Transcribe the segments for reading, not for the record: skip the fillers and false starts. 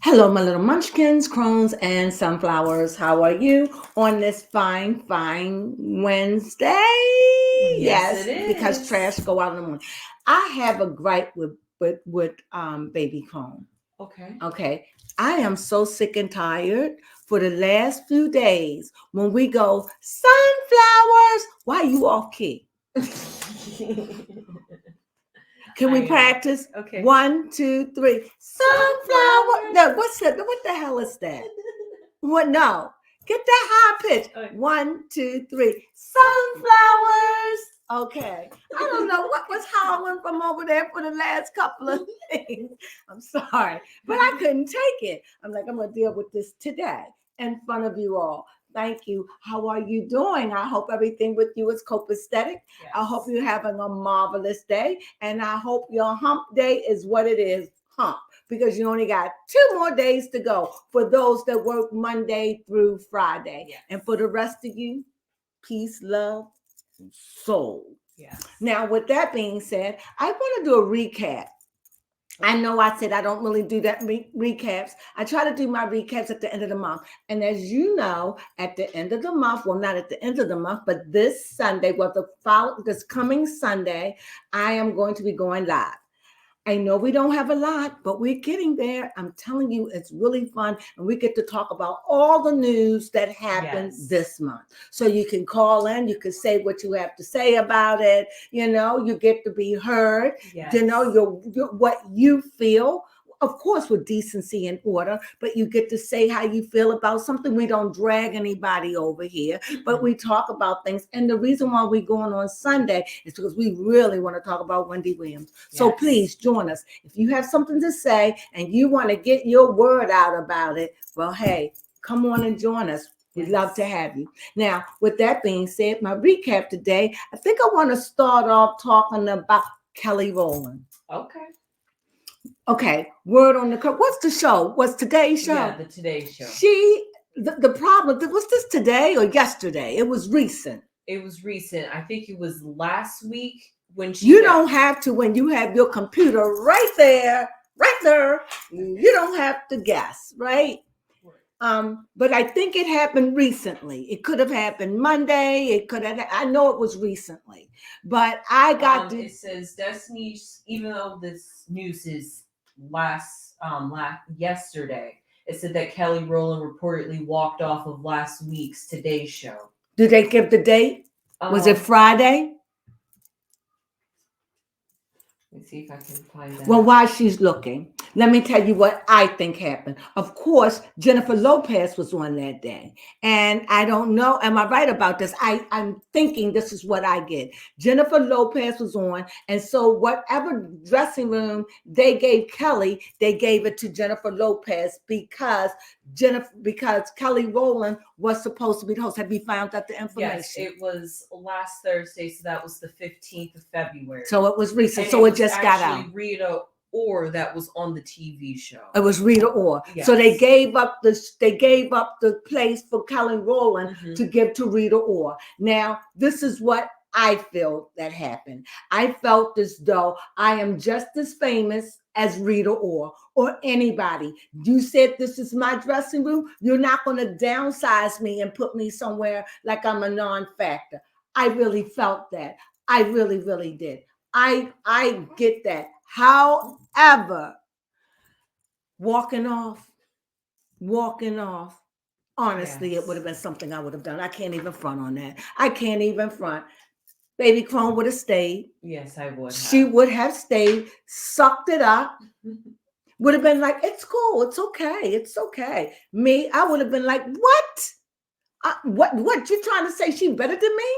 Hello, my little munchkins, crones, and sunflowers. How are you on this fine Wednesday? Yes, Yes, it because trash is. go out in the morning. I have a gripe with baby crone. Okay. Okay, I am so sick and tired for the last few days when we go sunflowers. Why you off key? Can we I know. practice? Okay. 1, 2, 3. Sunflower. Sunflower. No, what's that? What the hell is that? What? No. Get that high pitch. Okay. 1, 2, 3. Sunflowers. Okay. I don't know what was howling from over there for the last couple of things. I'm sorry, but I couldn't take it. I'm like, I'm going to deal with this today in front of you all. Thank you. How are you doing? I hope everything with you is copacetic. I hope Yes. you're having a marvelous day. And I hope your hump day is what it is, hump, because you only got 2 more days to go for those that work Monday through Friday. Yes. And for the rest of you, peace, love, and soul. Yes. Now, with that being said, I want to do a recap. I know I said I don't really do that recaps. I try to do my recaps at the end of the month. And as you know, at the end of the month, well, not at the end of the month, but this Sunday, this coming Sunday, I am going to be going live. I know we don't have a lot, but we're getting there. I'm telling you, it's really fun. And we get to talk about all the news that happened Yes. this month. So you can call in, you can say what you have to say about it. You get to be heard. Yes. Your what you feel. Of course, with decency and order, but you get to say how you feel about something. We don't drag anybody over here, but we talk about things. And the reason why we're going on Sunday is because we really want to talk about Wendy Williams. So Yes. please join us. If you have something to say and you want to get your word out about it, well, hey, come on and join us. We'd love to have you. Now, with that being said, my recap today, I think I want to start off talking about Kelly Rowland. Okay. Okay, word on the curb. What's the show? What's today's show? Yeah, the Today Show. The problem, was this today or yesterday? It was recent. It was recent. I think it was last week when she. You don't have to when you have your computer right there. You don't have to guess, right? But I think it happened recently. It could have happened Monday. It could have. I know it was recently, but I got It says Destiny's. Even though this news is last yesterday, it said that Kelly Rowland reportedly walked off of last week's Today Show. Did they give the date? Was it Friday? Let me see if I can find that. Well, while she's looking, let me tell you what I think happened. Of course, Jennifer Lopez was on that day. And I don't know, am I right about this? I'm thinking this is what I get. Jennifer Lopez was on. And so whatever dressing room they gave Kelly, they gave it to Jennifer Lopez because Kelly Rowland was supposed to be the host. Have you found out the information? Yes, it was last Thursday, so that was the 15th of February. So it was recent. So it just got out. Rita Ora that was on the TV show. It was Rita Ora. Yes. So they gave up the place for Kelly Rowland to give to Rita Ora. Now, this is what I feel that happened. I felt as though I am just as famous as Rita Ora or anybody. You said this is my dressing room. You're not going to downsize me and put me somewhere like I'm a non-factor. I really felt that. I really, really did. I get that. However, walking off, honestly, yes. It would have been something I would have done. I can't even front on that. I can't even front. Baby Crone would have stayed. Yes, I would have. She would have stayed, sucked it up. Would have been like, it's cool. It's okay. It's okay. Me, I would have been like, what? What you trying to say? She better than me?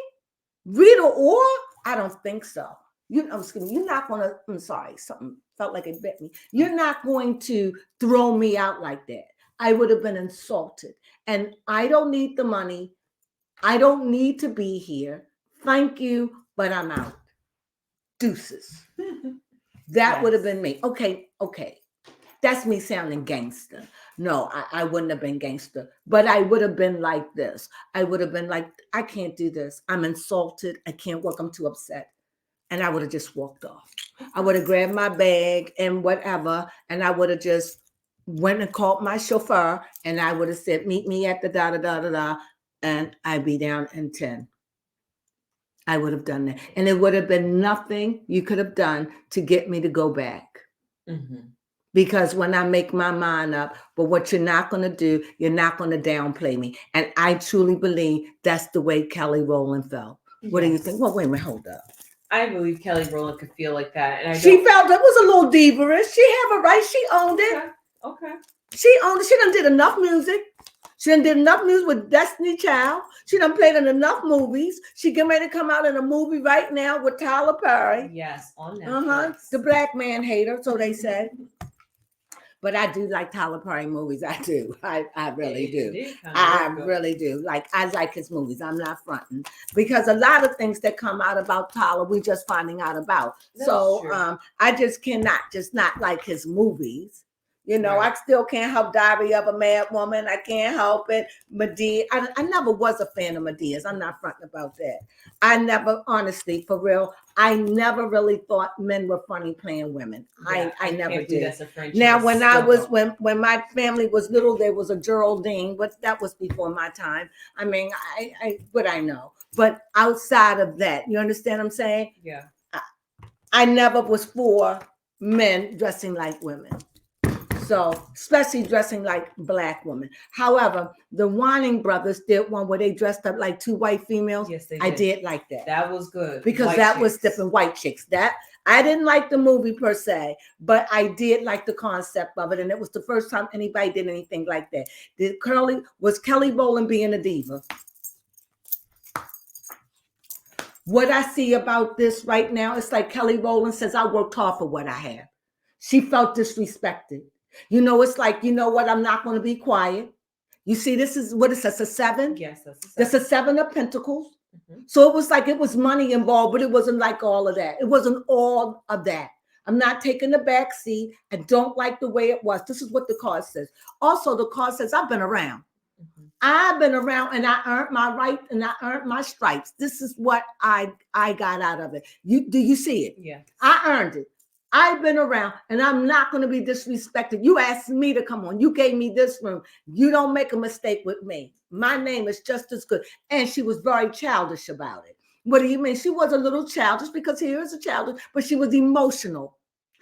Rita Ora? I don't think so. You're not going to, I'm sorry, something felt like it bit me. You're not going to throw me out like that. I would have been insulted. And I don't need the money. I don't need to be here. Thank you, but I'm out. Deuces. That would have been me. Okay. That's me sounding gangster. No, I wouldn't have been gangster, but I would have been like this. I would have been like, I can't do this. I'm insulted. I can't work. I'm too upset. And I would have just walked off. I would have grabbed my bag and whatever, and I would have just went and called my chauffeur, and I would have said, meet me at the da da da da da, and I'd be down in 10. I would have done that. And it would have been nothing you could have done to get me to go back. Mm-hmm. Because when I make my mind up, but what you're not going to do, you're not going to downplay me. And I truly believe that's the way Kelly Rowland felt. What do you think? Well, wait a minute, hold up. I believe Kelly Rowland could feel like that. And she felt it was a little diva-ish. She have a right. She owned it. Okay. She owned it. She done did enough music. She done did enough music with Destiny Child. She done played in enough movies. She getting ready to come out in a movie right now with Tyler Perry. Yes, on Netflix. The black man hater, so they said. But I do like Tyler Perry movies. I do. I really do. I really do. Like, I like his movies. I'm not fronting. Because a lot of things that come out about Tyler, we just finding out about. That's true. I just cannot just not like his movies. You know, right. I still can't help Diary of a Mad Woman. I can't help it. Madea. I never was a fan of Madea's. I'm not fronting about that. I never, honestly, for real, I never really thought men were funny playing women. Yeah, I never did. Now, when I was, when my family was little, there was a Geraldine, but that was before my time. I mean, what I know. But outside of that, you understand what I'm saying? Yeah. I never was for men dressing like women. So, especially dressing like black women. However, the Wanning brothers did one where they dressed up like two white females. Yes, they did. I did like that. That was good. Because that was different, white chicks. That I didn't like the movie per se, but I did like the concept of it. And it was the first time anybody did anything like that. Was Kelly Rowland being a diva? What I see about this right now, it's like Kelly Rowland says, I worked hard for what I have. She felt disrespected. You know, it's like, you know what? I'm not going to be quiet. You see, this is, what is this, a 7? Yes, that's a 7. That's a 7 of Pentacles. Mm-hmm. So it was like, it was money involved, but it wasn't like all of that. It wasn't all of that. I'm not taking the back seat. I don't like the way it was. This is what the card says. Also, the card says, I've been around. Mm-hmm. I've been around and I earned my right and I earned my stripes. This is what I got out of it. Do you see it? Yeah. I earned it. I've been around and I'm not going to be disrespected. You asked me to come on. You gave me this room. You don't make a mistake with me. My name is just as good. And she was very childish about it. What do you mean? She was a little childish because here is a childish, but she was emotional.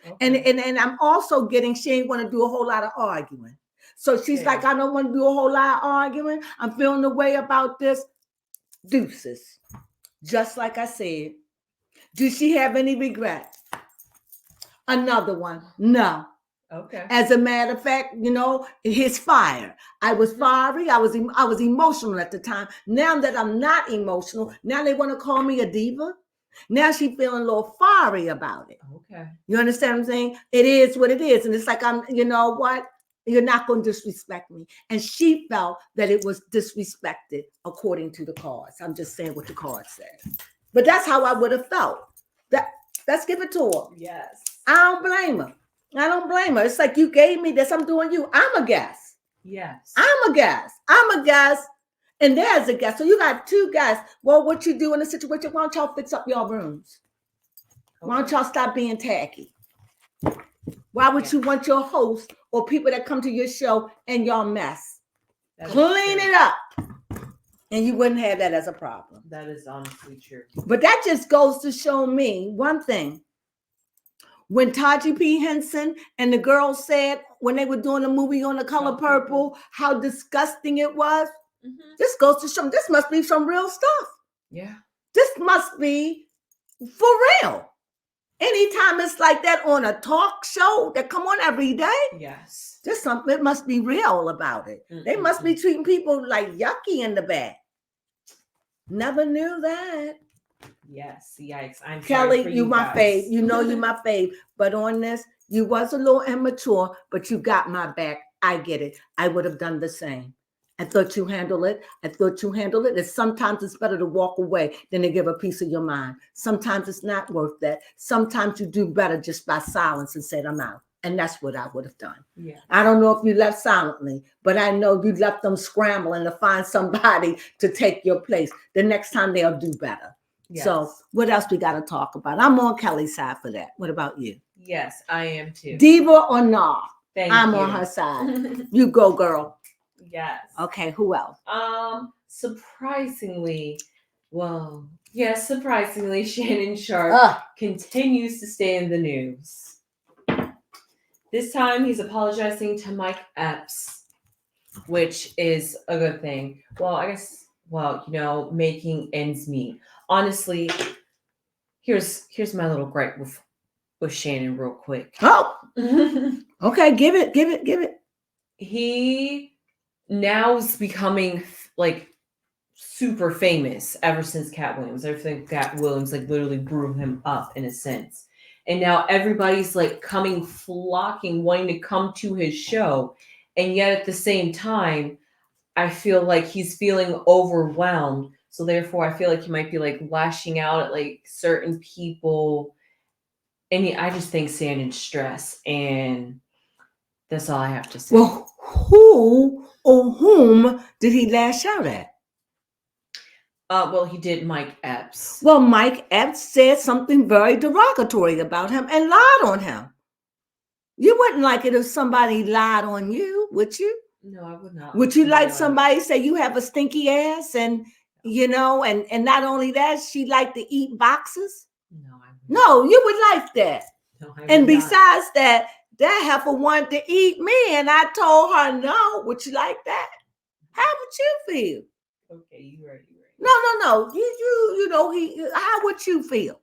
Okay. And I'm also getting, she ain't want to do a whole lot of arguing. So she's like, I don't want to do a whole lot of arguing. I'm feeling the way about this. Deuces. Just like I said. Do she have any regret? Another one. No. Okay. As a matter of fact, you know, his fire. I was fiery. I was emotional at the time. Now that I'm not emotional, now they want to call me a diva. Now she's feeling a little fiery about it. Okay. You understand what I'm saying? It is what it is. And it's like, you know what? You're not going to disrespect me. And she felt that it was disrespected according to the cards. I'm just saying what the cards said. But that's how I would have felt. Let's give it to her. Yes. I don't blame her. I don't blame her. It's like, you gave me this. I'm doing you. I'm a guest. Yes. I'm a guest. I'm a guest. And there's a guest. So you got 2 guests. Well, what you do in a situation, why don't y'all fix up your rooms? Okay. Why don't y'all stop being tacky? Why would you want your host or people that come to your show and y'all mess? Clean it up. And you wouldn't have that as a problem. That is honestly true. But that just goes to show me one thing. When Taji P. Henson and the girls said when they were doing the movie on The Color Purple, how disgusting it was. Mm-hmm. This goes to show this must be some real stuff. Yeah. This must be for real. Anytime it's like that on a talk show that come on every day. Yes. Just something, it must be real about it. Mm-hmm. They must be treating people like yucky in the back. Never knew that. Yes, yikes. I'm Kelly, you my fave. You know you my fave. But on this, you was a little immature, but you got my back. I get it. I would have done the same. I thought you handled it. And sometimes it's better to walk away than to give a piece of your mind. Sometimes it's not worth that. Sometimes you do better just by silence and said, I'm out. And that's what I would have done. Yeah. I don't know if you left silently, but I know you left them scrambling to find somebody to take your place. The next time they'll do better. Yes. So what else we got to talk about? I'm on Kelly's side for that. What about you? Yes, I am too. Diva or nah? I'm on her side. You go, girl. Yes. Okay, who else? Surprisingly, Shannon Sharp continues to stay in the news. This time he's apologizing to Mike Epps, which is a good thing. Well, I guess, making ends meet. Honestly, here's my little gripe with Shannon real quick. Oh, okay, give it. He now is becoming like super famous ever since Cat Williams. I think Cat Williams like literally grew him up in a sense. And now everybody's like flocking, wanting to come to his show. And yet at the same time, I feel like he's feeling overwhelmed. So therefore I feel like he might be like lashing out at like certain people. And I just think Sandon's stress, and that's all I have to say. Well, who or whom did he lash out at? He did Mike Epps. Well, Mike Epps said something very derogatory about him and lied on him. You wouldn't like it if somebody lied on you, would you? No, I would not. Would you like somebody say you have a stinky ass and and not only that, she liked to eat boxes? No, I would not. No, you would like that. No, I would and besides not. that heifer wanted to eat me, and I told her no. Would you like that? How would you feel? Okay, you're right. No. How would you feel?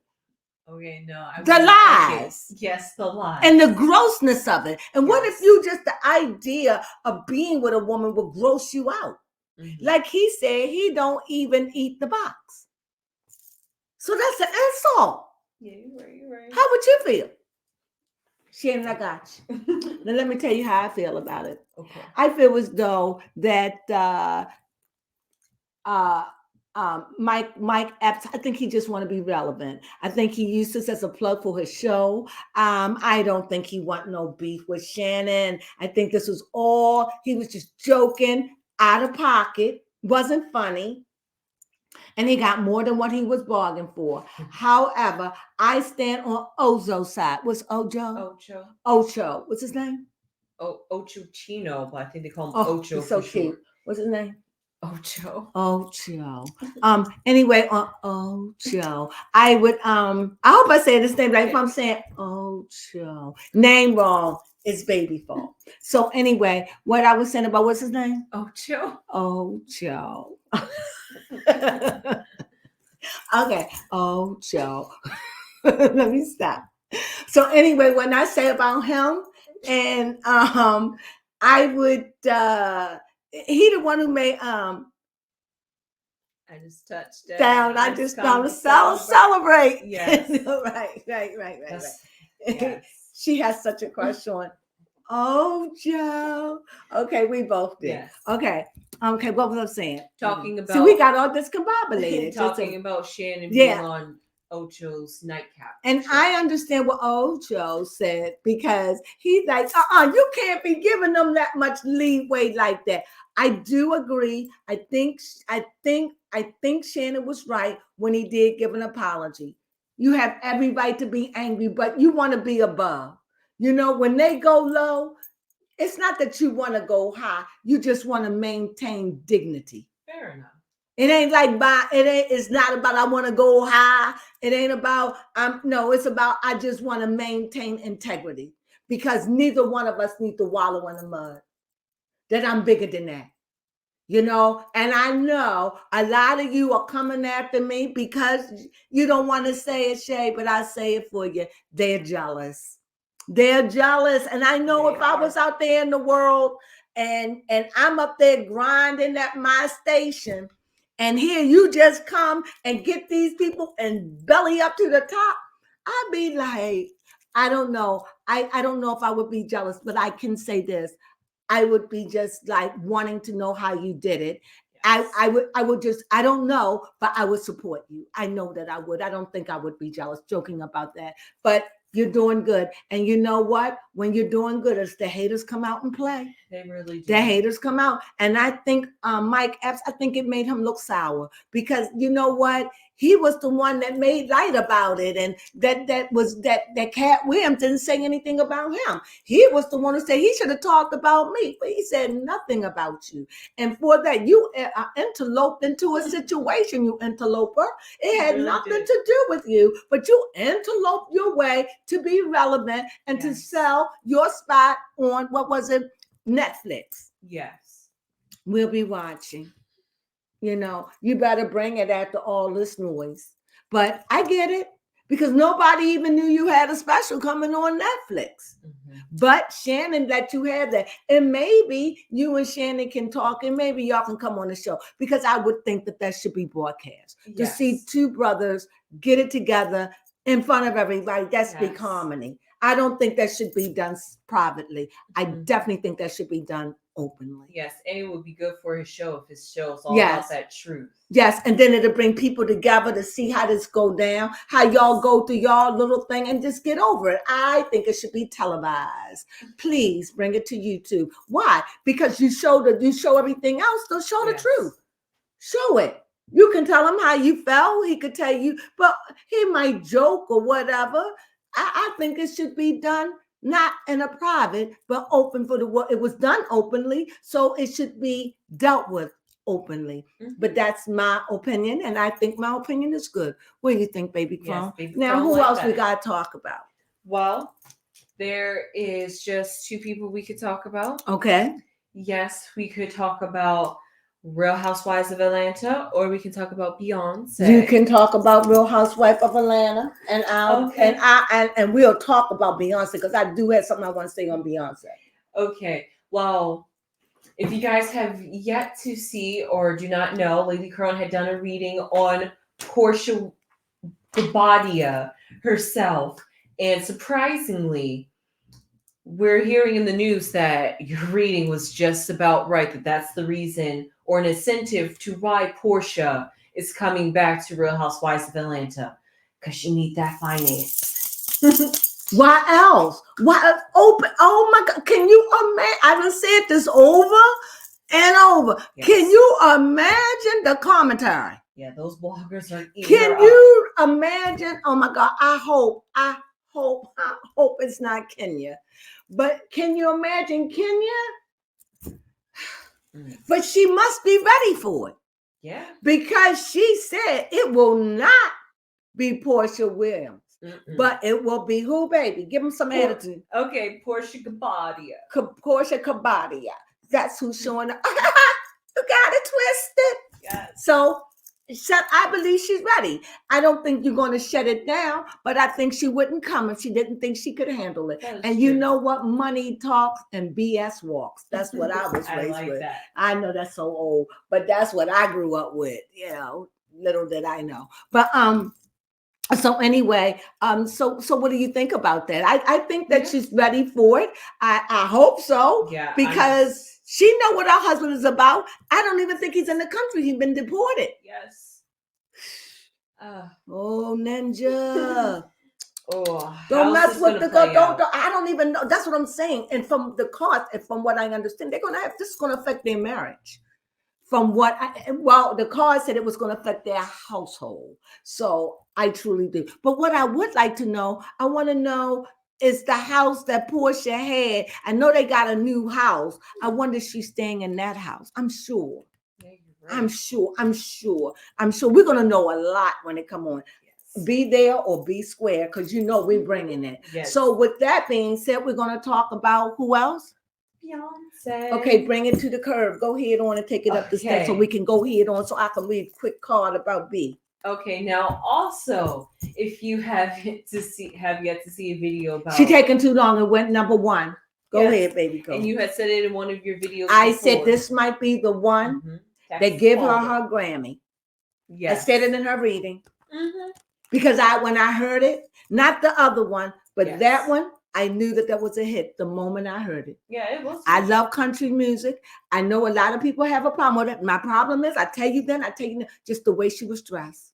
Okay, no. The lies. Okay. Yes, the lies. And the grossness of it. And what if the idea of being with a woman will gross you out? Mm-hmm. Like he said, he don't even eat the box. So that's an insult. Yeah, you're right. How would you feel? Shannon, I got you. Now let me tell you how I feel about it. Okay. I feel as though that Mike Epps, I think he just want to be relevant. I think he used this as a plug for his show. I don't think he want no beef with Shannon. I think this was all, he was just joking, out of pocket, wasn't funny. And he got more than what he was bargaining for. However, I stand on Ozo's side. What's Ojo? Ocho. What's his name? Ocho Chino, but I think they call him Ocho. He's so cute. What's his name? Ocho. Anyway, on Ocho, I would I hope I say this name right. If I'm saying Ocho, name wrong, it's baby fault. So anyway, what I was saying about what's his name? Ocho. Okay, Ocho. Let me stop. So anyway, when I say about him, and I would he the one who made I just touched down. I just found to celebrate. Yes. right. Yes. She has such a crush on Joe. Okay, we both did. Yes. Okay, what was I saying? Talking about. So we got all this combobulated. Talking about Shannon being on Ocho's nightcap. And I understand what Ocho said, because he's like, you can't be giving them that much leeway like that. I do agree. I think Shannon was right when he did give an apology. You have every right to be angry, but you want to be above. When they go low, it's not that you want to go high. You just want to maintain dignity. Fair enough. It ain't like it's not about I want to go high. It ain't about it's about I just want to maintain integrity, because neither one of us need to wallow in the mud. That I'm bigger than that. And I know a lot of you are coming after me because you don't want to say it, Shay, but I say it for you. They're jealous. And I know if I was out there in the world and I'm up there grinding at my station, and here you just come and get these people and belly up to the top, I'd be like, I don't know. I don't know if I would be jealous, but I can say this. I would be just like wanting to know how you did it. Yes. I would just, I don't know, but I would support you. I know that I would. I don't think I would be jealous, joking about that. But you're doing good. And you know what? When you're doing good, it's the haters come out and play. They really do. The haters come out. And I think Mike Epps, I think it made him look sour because you know what? He was the one that made light about it. And that Cat Williams didn't say anything about him. He was the one who said he should have talked about me, but he said nothing about you. And for that, you interloped into a situation, you interloper. It had really nothing did. to do with you, but you interloped your way to be relevant and to sell your spot on, what was it? Netflix. Yes. We'll be watching. You know, you better bring it after all this noise. But I get it because nobody even knew you had a special coming on Netflix. Mm-hmm. But Shannon, that you have that. And maybe you and Shannon can talk and maybe y'all can come on the show because I would think that should be broadcast. To see two brothers get it together in front of everybody. That's big harmony. I don't think that should be done privately. I definitely think that should be done openly. Yes, and it would be good for his show if his show is all about that truth. Yes, and then it'll bring people together to see how this go down, how y'all go through y'all little thing and just get over it. I think it should be televised. Please bring it to YouTube. Why? Because you show everything else, so show the truth. Show it. You can tell him how you felt. He could tell you, but he might joke or whatever. I think it should be done not in a private, but open for the world. It was done openly, so it should be dealt with openly. Mm-hmm. But that's my opinion, and I think my opinion is good. What do you think, Baby Crone? Yes, now, who else we got to talk about? Well, there is just two people we could talk about. Okay. Yes, we could talk about Real Housewives of Atlanta, or we can talk about Beyonce. You can talk about Real Housewife of Atlanta, and we'll talk about Beyonce because I do have something I want to say on Beyonce. Okay, well, if you guys have yet to see or do not know, Lady Crone had done a reading on Portia Gabadia herself, and surprisingly, we're hearing in the news that your reading was just about right, that's the reason or an incentive to why Portia is coming back to Real Housewives of Atlanta, because she need that finance. Why else? Why open? Oh my God! Can you imagine? I done said this over and over. Yes. Can you imagine the commentary? Yeah, those bloggers are. Can you imagine? Oh my God! I hope it's not Kenya, but can you imagine Kenya? But she must be ready for it. Yeah. Because she said it will not be Portia Williams, but it will be who, baby? Give them some attitude. Okay, Portia Gabadia. Portia Gabadia. That's who's showing up. You got it twisted. Yes. So I believe she's ready. I don't think you're going to shut it down, but I think she wouldn't come if she didn't think she could handle it. And you know what? Money talks and BS walks. That's what I was raised with. That. I know that's so old, but that's what I grew up with. You know, little did I know. But so anyway, so what do you think about that? I think that she's ready for it. I hope so. Yeah. Because she know what her husband is about. I don't even think he's in the country. He's been deported. Yes. Oh, Ninja. Oh, don't mess with the girl. Don't. I don't even know. That's what I'm saying. And from the cost, and from what I understand, this is going to affect their marriage. From what the card said it was going to affect their household. So I truly do. But what I would like to know, I want to know, is the house that Portia had. I know they got a new house. I wonder if she's staying in that house. I'm sure. Yeah, you're right. I'm sure. We're going to know a lot when it come on. Yes. Be there or be square, because you know we're bringing it. Yes. So with that being said, we're going to talk about who else? Beyonce. Okay, bring it to the curb. Go ahead on and take it up the steps so we can go ahead on so I can read a quick card about B. Okay, now also, if you have yet to see a video about she taking too long and went number one. Go ahead, baby. Go. And you had said it in one of your videos. I said this might be the one that give her Grammy. Yes. I said it in her reading. Because when I heard it, not the other one, but that one, I knew that was a hit the moment I heard it. Yeah, it was. I love country music. I know a lot of people have a problem with it. My problem is, I tell you just the way she was dressed.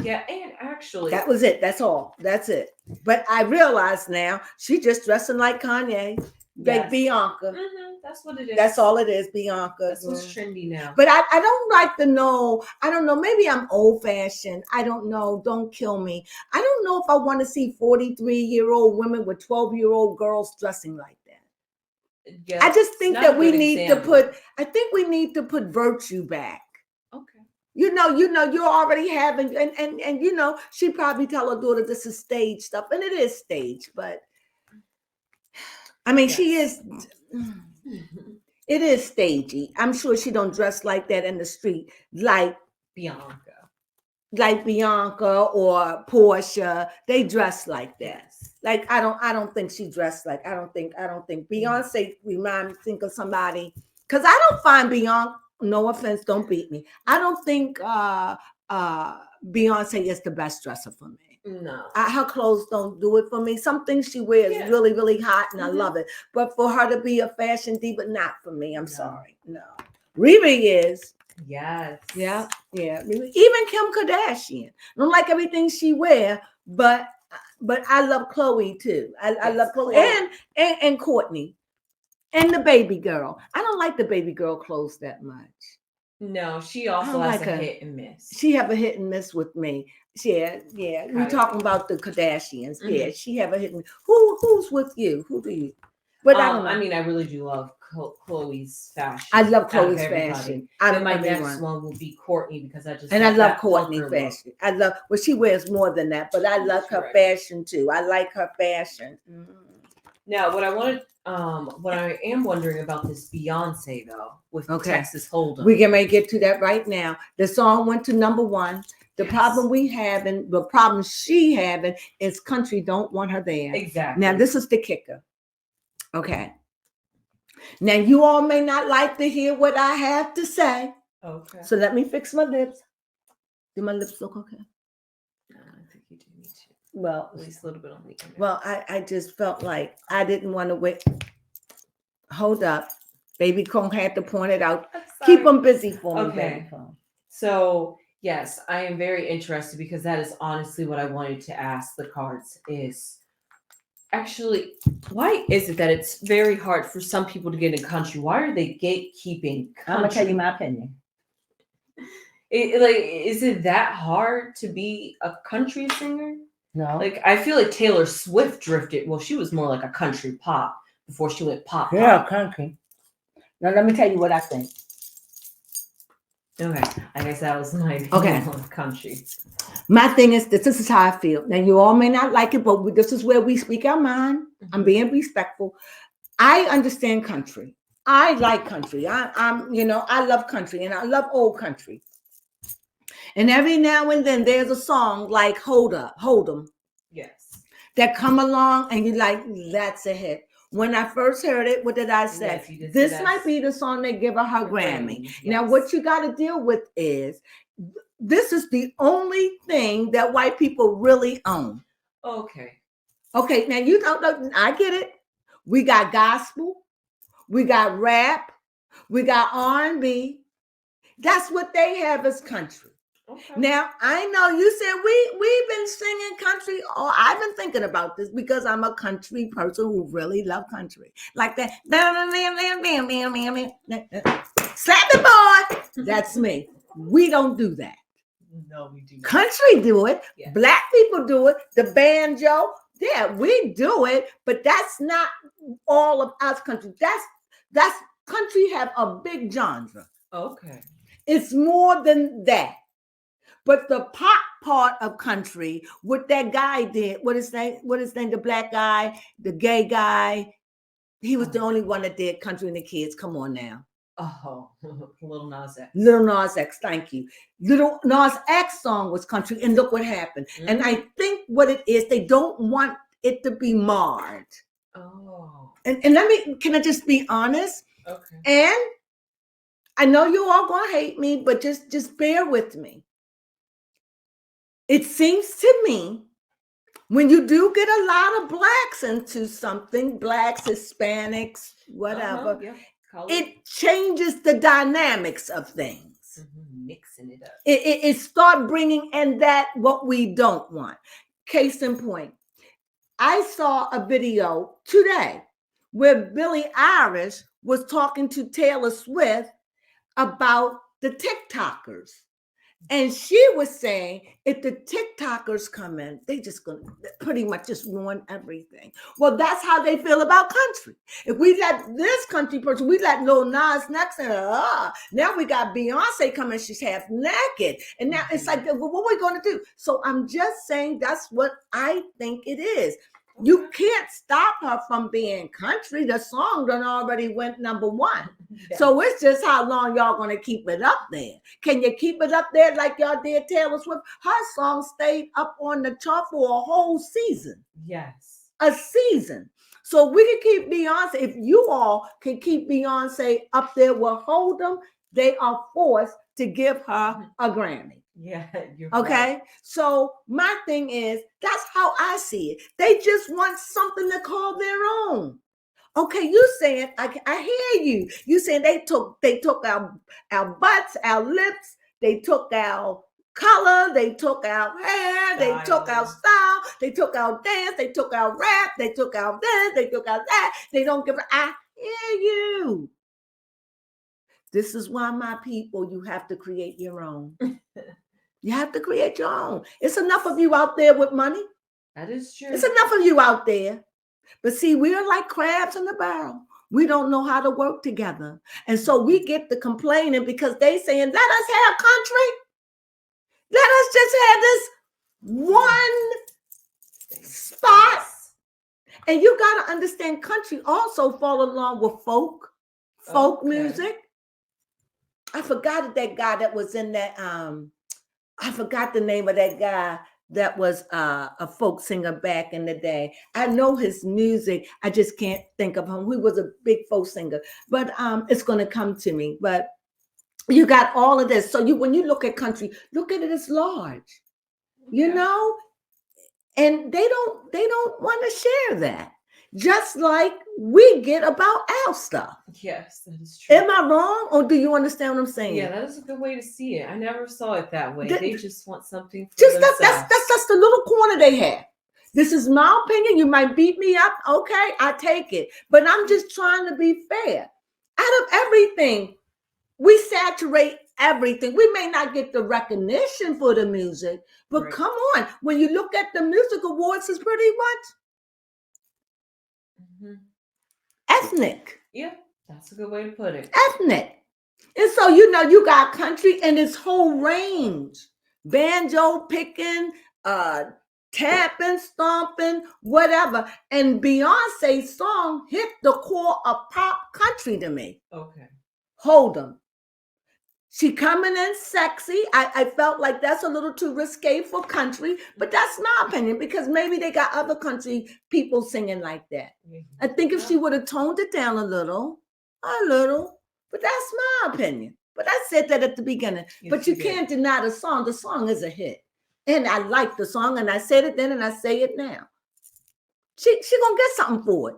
Yeah, and actually, that was it. That's all. That's it. But I realize now she's just dressing like Kanye. Bianca. That's what it is. That's all it is, Bianca. That's what's trendy now. But I don't like to know. I don't know. Maybe I'm old fashioned. I don't know. Don't kill me. I don't know if I want to see 43-year-old women with 12-year-old girls dressing like that. Yeah, I just think that we need to put. I think we need to put virtue back. Okay. You know, you're already having, and you know, she probably tell her daughter this is stage stuff, and it is stage, but I mean, she is. It is stagey. I'm sure she don't dress like that in the street, like Bianca or Portia. They dress like that. Like I don't think she dressed like. I don't think Beyonce think of somebody, because I don't find Beyonce. No offense, don't beat me. I don't think Beyonce is the best dresser for me. No, her clothes don't do it for me. Some things she wears really, really hot, and I love it. But for her to be a fashion diva, not for me. I'm sorry. No, Riri is. Yes. Yeah. Even Kim Kardashian. I don't like everything she wear, but I love Chloe too. I love Chloe and Courtney and the baby girl. I don't like the baby girl clothes that much. No, she also has a hit and miss. She have a hit and miss with me. Yeah. We're talking about the Kardashians. Yeah, she have a hit and miss. Who's with you? Who do you? But I don't know. I mean, I really do love Chloe's fashion. I love Chloe's fashion. And my next one will be Courtney, because I love Courtney fashion. I love she wears more than that, but I love her fashion too. I like her fashion. Now, what I am wondering about this Beyonce though, with the Texas Hold'em. We're gonna get to that right now. The song went to number 1. The problem we having, the problem she having, is country don't want her there. Exactly. Now this is the kicker. Okay. Now you all may not like to hear what I have to say. Okay. So let me fix my lips. Do my lips look okay? No, I think you do need to. Well, at least a little bit on the end. Well, I just felt like I didn't want to wait. Hold up. Baby Crone had to point it out. Keep them busy for me, Baby Crone. So, yes, I am very interested, because that is honestly what I wanted to ask the cards is, actually, why is it that it's very hard for some people to get in country? Why are they gatekeeping country? I'm going to tell you my opinion. Is it that hard to be a country singer? No. Like, I feel like Taylor Swift drifted. Well, she was more like a country pop before she went pop. Yeah, country. Now, let me tell you what I think. Okay. I guess that was my country. My thing is, this is how I feel. Now, you all may not like it, but this is where we speak our mind. I'm being respectful. I understand country. I like country. I love country, and I love old country. And every now and then there's a song like Hold 'em. Yes. That come along and you're like, that's a hit. When I first heard it, what did I say? Yes, this might be the song they give her Grammy. Yes. Now, what you got to deal with is, this is the only thing that white people really own. Okay. Okay, now you don't know, I get it. We got gospel, we got rap, we got R&B. That's what they have as country. Okay. Now, I know you said we've been singing country. Oh, I've been thinking about this because I'm a country person who really love country. Like that. Slap the boy. That's me. We don't do that. No, we do not. Country do it. Yeah. Black people do it. The banjo. Yeah, we do it. But that's not all of us country. That's country have a big genre. Okay. It's more than that. But the pop part of country, what that guy did, what his name, the black guy, the gay guy, he was the only one that did Country and the Kids. Come on now. Oh, Little Nas X. Little Nas X, thank you. Little Nas X song was country, and look what happened. Mm-hmm. And I think what it is, they don't want it to be marred. Oh. And can I just be honest? Okay. And I know you all gonna hate me, but just bear with me. It seems to me, when you do get a lot of blacks into something, blacks, Hispanics, whatever, it changes the dynamics of things. Mm-hmm. Mixing it up. It start bringing in that what we don't want. Case in point, I saw a video today where Billie Eilish was talking to Taylor Swift about the TikTokers. And she was saying, if the TikTokers come in, they just gonna pretty much just ruin everything. Well, that's how they feel about country. If we let this country person, we let Lil Nas next, and now we got Beyonce coming, she's half naked. And now it's like, well, what are we gonna do? So I'm just saying that's what I think it is. You can't stop her from being country. The song done already went number one. Yeah. So it's just how long y'all gonna keep it up there. Can you keep it up there like y'all did Taylor Swift? Her song stayed up on the chart for a whole season. Yes. A season. So we can keep Beyonce. If you all can keep Beyonce up there with Hold'em, they are forced to give her a Grammy. Yeah, you're okay. Right. So my thing is, that's how I see it. They just want something to call their own. Okay, you saying I hear you. You saying they took our butts, our lips, they took our color, they took our hair, they took our style, they took our dance, they took our rap, they took our this, they took our that. They don't give a. I hear you. This is why, my people, you have to create your own. You have to create your own. It's enough of you out there with money. That is true. It's enough of you out there. But see, we're like crabs in the barrel. We don't know how to work together. And so we get to complaining because they saying, let us have country. Let us just have this one spot. And you got to understand, country also fall along with folk music. I forgot that guy that was in that, I forgot the name of that guy that was a folk singer back in the day. I know his music. I just can't think of him. He was a big folk singer, but it's going to come to me. But you got all of this. So when you look at country, look at it as large, you know, and they don't want to share that. Just like we get about our stuff. Yes, that is true. Am I wrong, or do you understand what I'm saying? Yeah, that is a good way to see it. I never saw it that way. They just want something for just themselves. That's the little corner they have. This is my opinion. You might beat me up. Okay, I take it. But I'm just trying to be fair. Out of everything, we saturate everything. We may not get the recognition for the music, but right. Come on. When you look at the music awards, it's pretty much ethnic. Yeah, that's a good way to put it. Ethnic. And so, you know, you got country and its whole range. Banjo picking, tapping, stomping, whatever. And Beyonce's song hit the core of pop country to me. Okay. Hold 'em. She coming in sexy. I felt like that's a little too risque for country, but that's my opinion because maybe they got other country people singing like that. I think if she would have toned it down a little, but that's my opinion. But I said that at the beginning. Yes, but you can't deny the song. The song is a hit. And I like the song, and I said it then and I say it now. She gonna get something for it.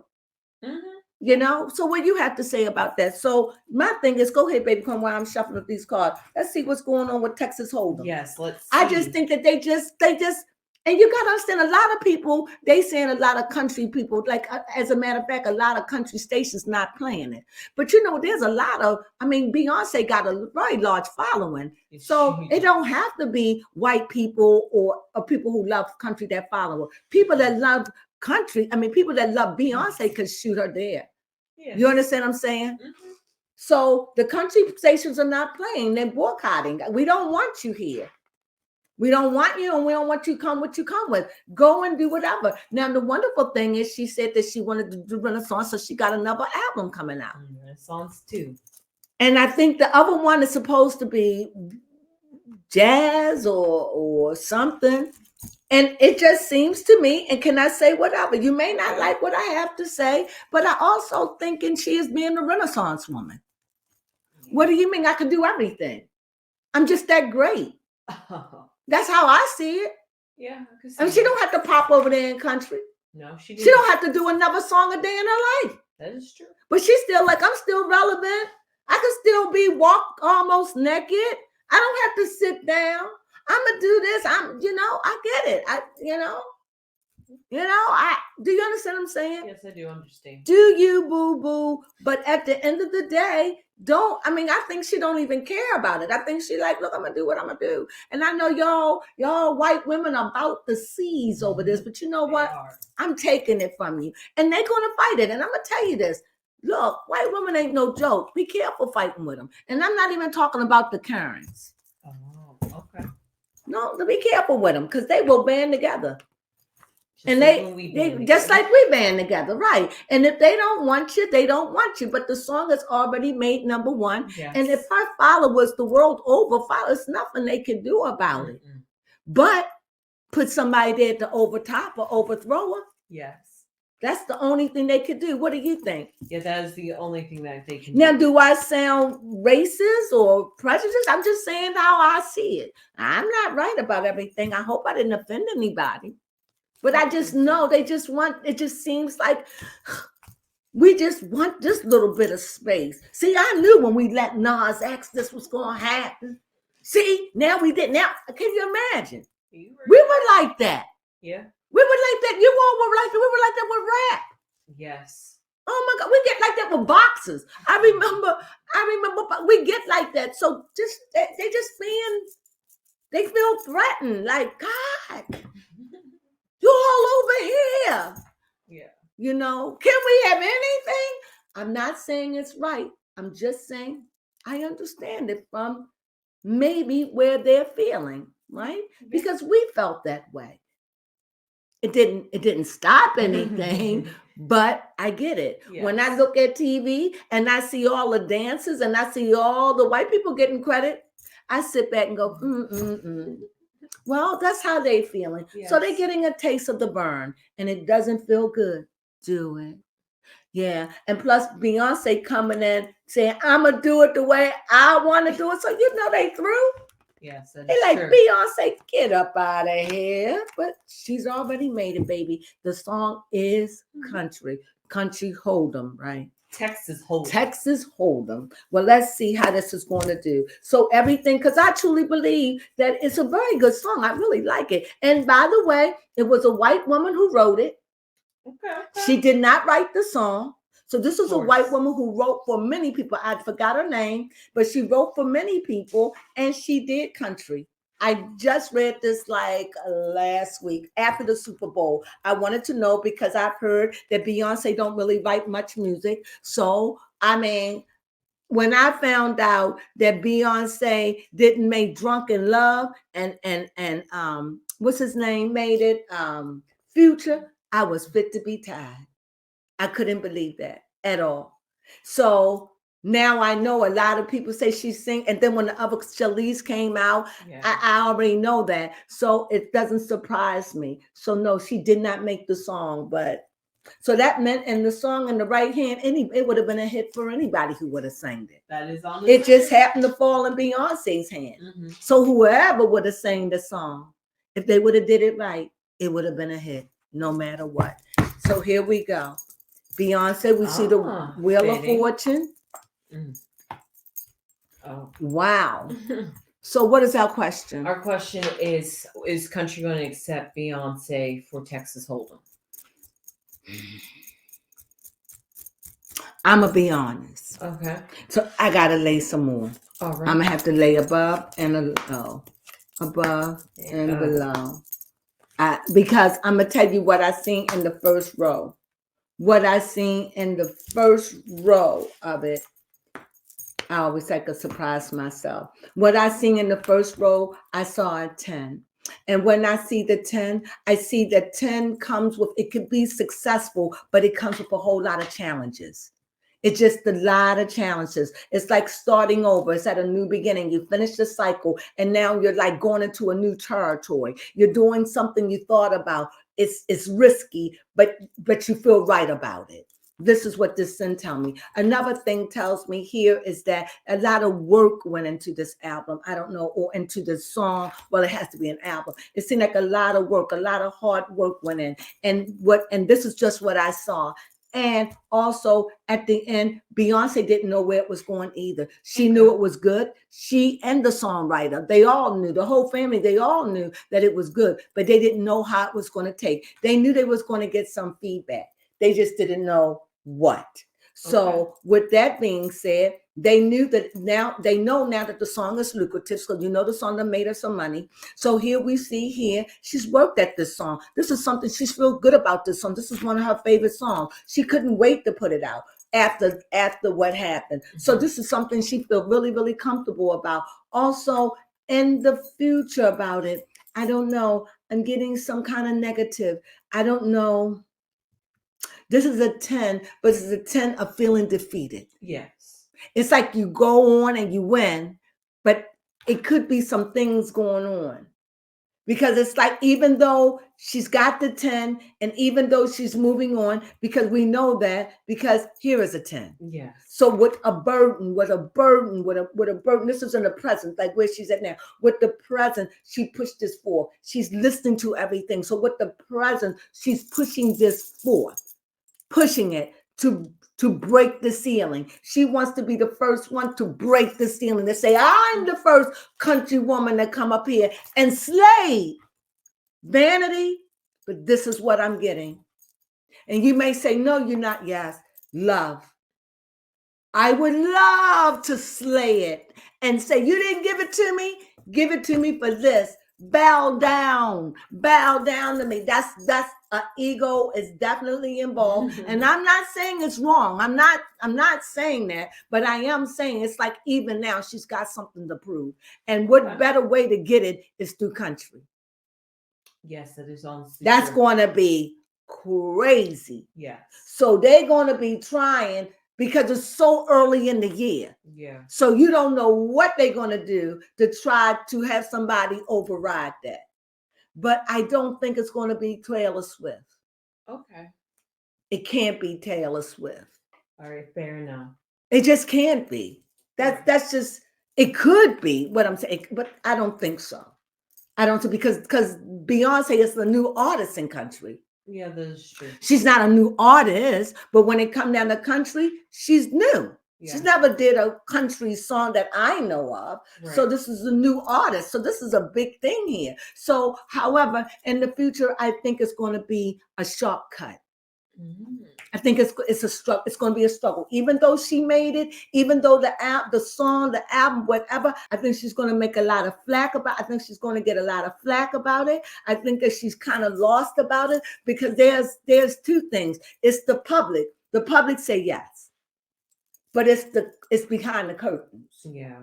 Mm-hmm. You know, so what you have to say about that? So my thing is, go ahead, baby, come while I'm shuffling up these cards. Let's see what's going on with Texas Hold'em. Yes, let's see. I just think that they just, and you got to understand, a lot of people, they saying a lot of country people, like, as a matter of fact, a lot of country stations not playing it. But, you know, there's a lot of, I mean, Beyonce got a very large following. So it don't have to be white people or people who love country that follow her. People that love country, I mean, people that love Beyonce could shoot her there. Yes. You understand what I'm saying? Mm-hmm. So the country stations are not playing. They're boycotting. We don't want you here. We don't want you, and we don't want you to come what you come with. Go and do whatever. Now, the wonderful thing is she said that she wanted to do Renaissance, so she got another album coming out. Renaissance 2. And I think the other one is supposed to be jazz or something. And it just seems to me, and can I say whatever? You may not like what I have to say, but I also thinking she is being a Renaissance woman. What do you mean I can do everything? I'm just that great. Oh. That's how I see it. Yeah. I mean, she don't have to pop over there in country. No, she don't have to do another song a day in her life. That is true. But she's still like, I'm still relevant. I can still walk almost naked. I don't have to sit down. I'm gonna do this. I get it. You know, do you understand what I'm saying? Yes, I do understand. Do you, boo boo? But at the end of the day, I think she don't even care about it. I think she like, look, I'm gonna do what I'm gonna do. And I know y'all white women are about the seas over this, but you know what? I'm taking it from you. And they're gonna fight it. And I'm gonna tell you this. Look, white women ain't no joke. Be careful fighting with them. And I'm not even talking about the Karens. Oh, okay. No, be careful with them because they will band together. Just and like they just like we band together, right? And if they don't want you, they don't want you. But the song is already made number one. Yes. And if her followers the world over follow, it's nothing they can do about it. But put somebody there to overtop or overthrow her. Yes. That's the only thing they could do. What do you think? Yeah, that is the only thing that they can Now, do. do I sound racist or prejudiced? I'm just saying how I see it. I'm not right about everything. I hope I didn't offend anybody. But I just know it just seems like we just want this little bit of space. See, I knew when we let Nas X this was going to happen. See, now we did. Now, can you imagine? We were like that. Yeah. We were like that. You all were like that. We were like that with rap. Yes. Oh my God, we get like that with boxers. I remember we get like that. So just they feel threatened. Like, God, you're all over here. Yeah. You know, can we have anything? I'm not saying it's right. I'm just saying I understand it from maybe where they're feeling, right? Yeah. Because we felt that way. It didn't stop anything, but I get it. Yes. When I look at TV and I see all the dances and I see all the white people getting credit, I sit back and go, Well, that's how they feeling. Yes. So they're getting a taste of the burn and it doesn't feel good. Do it. Yeah. And plus Beyonce coming in saying, I'm going to do it the way I want to do it. So you know they through. Yes, they like true. Beyonce, get up out of here. But she's already made it, baby. The song is country Hold'em, right? Texas Hold'em. Texas Hold'em. Well, let's see how this is going to do. So everything, because I truly believe that it's a very good song. I really like it. And by the way, it was a white woman who wrote it. Okay. She did not write the song. So this is a white woman who wrote for many people. I forgot her name, but she wrote for many people and she did country. I just read this like last week after the Super Bowl. I wanted to know because I've heard that Beyonce don't really write much music. So, I mean, when I found out that Beyonce didn't make Drunk in Love and what's his name made it, Future, I was fit to be tied. I couldn't believe that at all. So now I know a lot of people say she sing. And then when the other Charlize came out, yeah. I already know that. So it doesn't surprise me. So no, she did not make the song. But so that meant in the song in the right hand, it would have been a hit for anybody who would have sang it. That is on it just happened to fall in Beyonce's hand. Mm-hmm. So whoever would have sang the song, if they would have did it right, it would have been a hit no matter what. So here we go. Beyonce, we see the Wheel of Fortune. Oh. Wow. So what is our question? Our question is country going to accept Beyonce for Texas Hold'em? I'm going to be honest. Okay. So I got to lay some more. All right. I'm going to have to lay above and below. Above and below. Because I'm going to tell you what I seen in the first row. What I seen in the first row of it, I always like to surprise myself. What I seen in the first row, I saw a 10. And when I see the 10, I see that 10 comes with, it could be successful, but it comes with a whole lot of challenges. It's just a lot of challenges. It's like starting over. It's at a new beginning. You finish the cycle and now you're like going into a new territory. You're doing something you thought about. It's risky, but you feel right about it. This is what this sin tells me. Another thing tells me here is that a lot of work went into this album. I don't know, or into the song. Well, it has to be an album. It seemed like a lot of work, a lot of hard work went in. And this is just what I saw. And also at the end, Beyonce didn't know where it was going either. She knew it was good. She and the songwriter, they all knew, the whole family, they all knew that it was good, but they didn't know how it was going to take. They knew they was going to get some feedback. They just didn't know what. So with that being said, they knew that now they know now that the song is lucrative. So you know the song that made her some money. So here we see here, she's worked at this song. This is something she's feel good about this song. This is one of her favorite songs. She couldn't wait to put it out after what happened. So this is something she feel really, really comfortable about. Also in the future about it, I don't know. I'm getting some kind of negative. I don't know. This is a 10, but it's a 10 of feeling defeated. Yes. It's like you go on and you win, but it could be some things going on. Because it's like, even though she's got the 10, and even though she's moving on, because we know that, because here is a 10. Yes. So with a burden, this is in the present, like where she's at now. With the present, she pushed this forth. She's listening to everything. So with the present, she's pushing this forth. Pushing it to break the ceiling. She wants to be the first one to break the ceiling, to say, I'm the first country woman to come up here and slay vanity, but this is what I'm getting. And you may say, no, you're not. Yes, love. I would love to slay it and say, you didn't give it to me. Give it to me for this. Bow down to me. That's ego is definitely involved. And I'm not saying it's wrong. I'm not saying that, but I am saying it's like even now she's got something to prove. And what better way to get it is through country. Yes, that is on. That's going to be crazy. Yes. So they're going to be trying, because it's so early in the year. Yeah. So you don't know what they're going to do to try to have somebody override that. But I don't think it's going to be Taylor Swift. Okay. It can't be Taylor Swift. All right, fair enough. It just can't be. That's just, it could be what I'm saying, but I don't think so. I don't think, because Beyonce is the new artist in country. Yeah, that is true. She's not a new artist, but when it comes down to country, she's new. Yeah. She's never did a country song that I know of. Right. So this is a new artist. So this is a big thing here. So, however, in the future, I think it's going to be a shortcut. Mm-hmm. I think it's a struggle. It's going to be a struggle. Even though she made it, even though the album, whatever, I think she's going to make a lot of flack about. I think she's going to get a lot of flack about it. I think that she's kind of lost about it, because there's two things. It's the public. The public say yes, but it's behind the curtains. Yeah.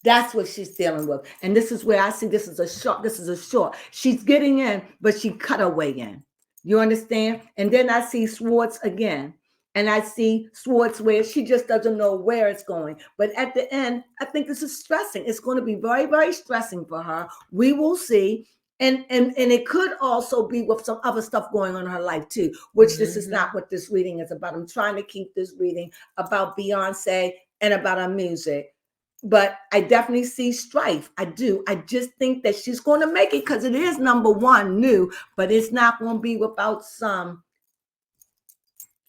That's what she's dealing with. And this is where I see this is a short. She's getting in, but she cut her way in. You understand? And then I see Swartz again. And I see Swartz where she just doesn't know where it's going. But at the end, I think this is stressing. It's going to be very, very stressing for her. We will see. And it could also be with some other stuff going on in her life too, which this is not what this reading is about. I'm trying to keep this reading about Beyonce and about her music. But I definitely see strife. I do. I just think that she's going to make it, because it is number one new, but it's not going to be without some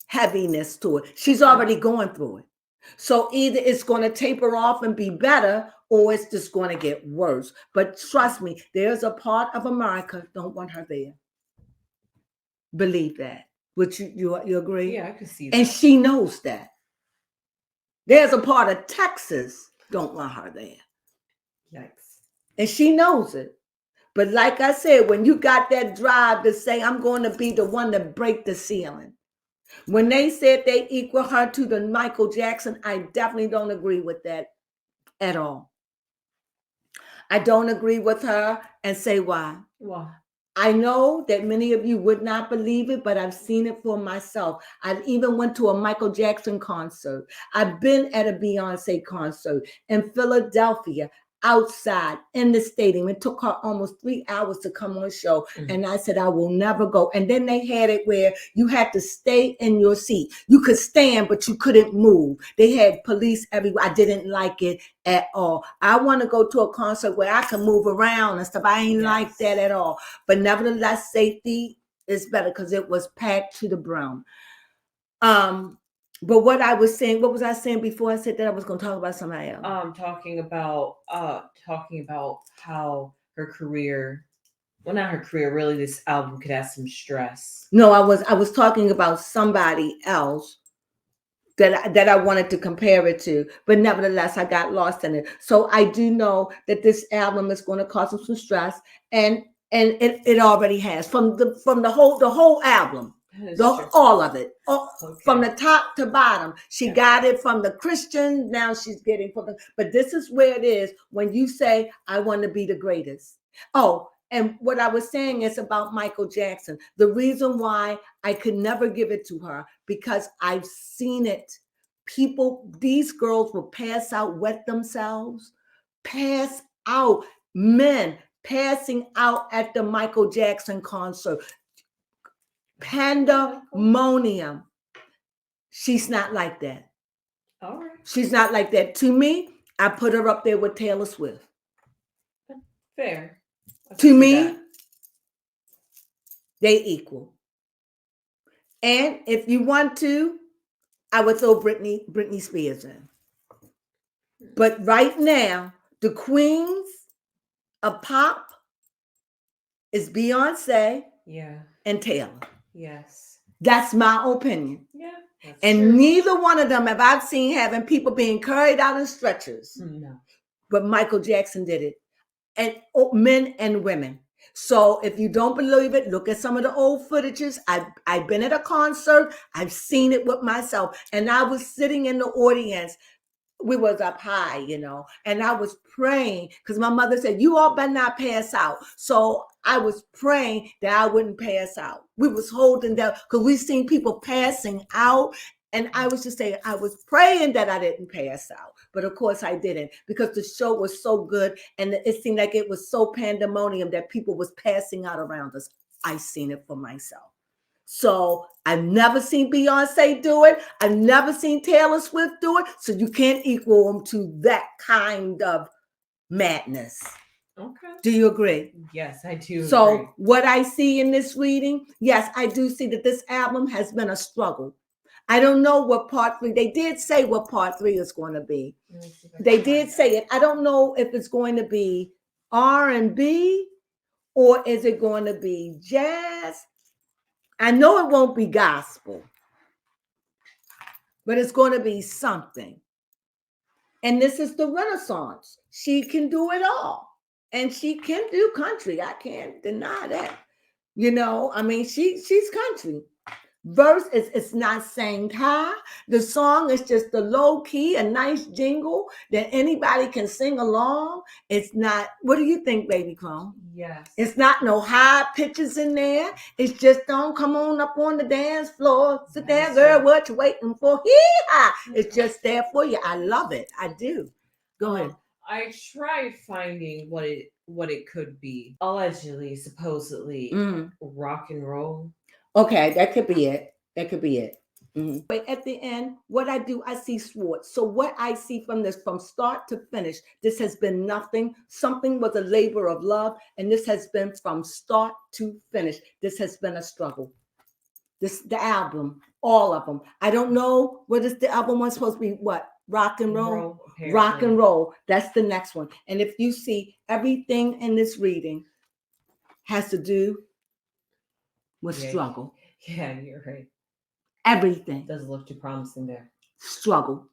heaviness to it. She's already going through it. So either it's going to taper off and be better, or it's just going to get worse. But trust me, there's a part of America don't want her there. Believe that. Would you agree? Yeah, I can see that. And she knows that. There's a part of Texas don't want her there. Yikes. And she knows it. But like I said, when you got that drive to say, I'm going to be the one to break the ceiling. When they said they equal her to the Michael Jackson, I definitely don't agree with that at all. I don't agree with her, and say why. Why? I know that many of you would not believe it, but I've seen it for myself. I even went to a Michael Jackson concert. I've been at a Beyonce concert in Philadelphia, outside in the stadium. It took her almost 3 hours to come on show. And I said, I will never go. And then they had it where you had to stay in your seat. You could stand, but you couldn't move. They had police everywhere. I didn't like it at all. I want to go to a concert where I can move around and stuff. I ain't like that at all. But nevertheless, safety is better, because it was packed to the brim. But what I was saying, what was I saying before I said that I was going to talk about somebody else? Talking about how her career, well, not her career, really, this album could have some stress. No, I was talking about somebody else that I wanted to compare it to, but nevertheless, I got lost in it. So I do know that this album is going to cause them some stress, and it already has from the whole album, all of it, from the top to bottom. She got it from the Christian. Now she's getting from the. But this is where it is when you say, "I want to be the greatest." Oh. And what I was saying is about Michael Jackson. The reason why I could never give it to her, because I've seen it. People, these girls will pass out, wet themselves, pass out. Men passing out at the Michael Jackson concert. Pandemonium. She's not like that. All right. She's not like that. To me, I put her up there with Taylor Swift. Fair. To me, they equal. And if you want to, I would throw Britney Spears in. But right now, the queens of pop is Beyonce, and Taylor. Yes. That's my opinion. Yeah. And true. Neither one of them have I seen having people being carried out in stretchers. No. But Michael Jackson did it. And men and women. So if you don't believe it, look at some of the old footages. I've been at a concert. I've seen it with myself. And I was sitting in the audience. We was up high, and I was praying because my mother said, "You all better not pass out." So I was praying that I wouldn't pass out. We was holding down because we seen people passing out. And I was just saying, I was praying that I didn't pass out. But of course I didn't, because the show was so good. And it seemed like it was so pandemonium that people was passing out around us. I seen it for myself. So I've never seen Beyonce do it. I've never seen Taylor Swift do it. So you can't equal them to that kind of madness. Okay. Do you agree? Yes, I do. So agree. What I see in this reading, yes, I do see that this album has been a struggle. I don't know what part 3. They did say what part 3 is going to be. They did say it. I don't know if it's going to be R&B or is it going to be jazz. I know it won't be gospel, but it's going to be something. And this is the Renaissance. She can do it all. And she can do country. I can't deny that. She's country. Verse it's not sang high. The song is just the low key, a nice jingle that anybody can sing along. It's not, what do you think, baby Crone? Yes. It's not no high pitches in there. It's just don't come on up on the dance floor. Sit there, girl, what you waiting for? Hee-haw. It's just there for you. I love it. I do. Go ahead. I tried finding what it could be. Allegedly, supposedly, rock and roll. Okay, that could be it. Mm-hmm. But at the end, what I do, I see Swartz. So what I see from this, from start to finish, this has been nothing. Something was a labor of love, and this has been from start to finish. This has been a struggle. The album, all of them. I don't know what is the album one supposed to be. What? Rock and roll? Rock and roll. That's the next one. And if you see, everything in this reading has to do with struggle. Yeah, you're right. Everything. Doesn't look too promising there. Struggle.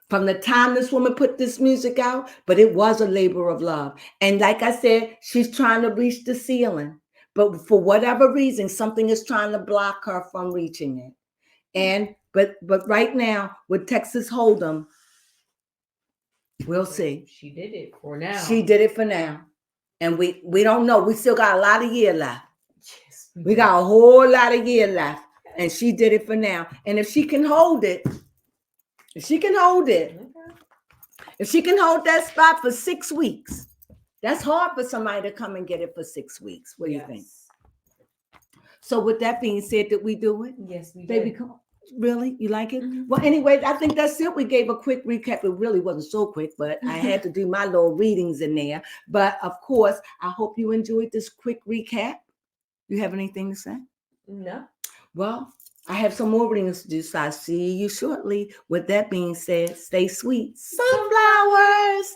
From the time this woman put this music out, but it was a labor of love. And like I said, she's trying to reach the ceiling. But for whatever reason, something is trying to block her from reaching it. And but right now, with Texas Hold'em, we'll see. She did it for now. She did it for now. And we don't know. We still got a lot of year left. Yes, we got a whole lot of year left. And she did it for now. And if she can hold it, if she can hold that spot for 6 weeks, that's hard for somebody to come and get it for 6 weeks. What do you think? So with that being said, did we do it? Yes, we did. Baby, come on. Really? You like it? Mm-hmm. Well, anyway, I think that's it. We gave a quick recap. It really wasn't so quick, but I had to do my little readings in there. But of course, I hope you enjoyed this quick recap. You have anything to say? No. Well, I have some more readings to do, so I'll see you shortly. With that being said, stay sweet. Sunflowers.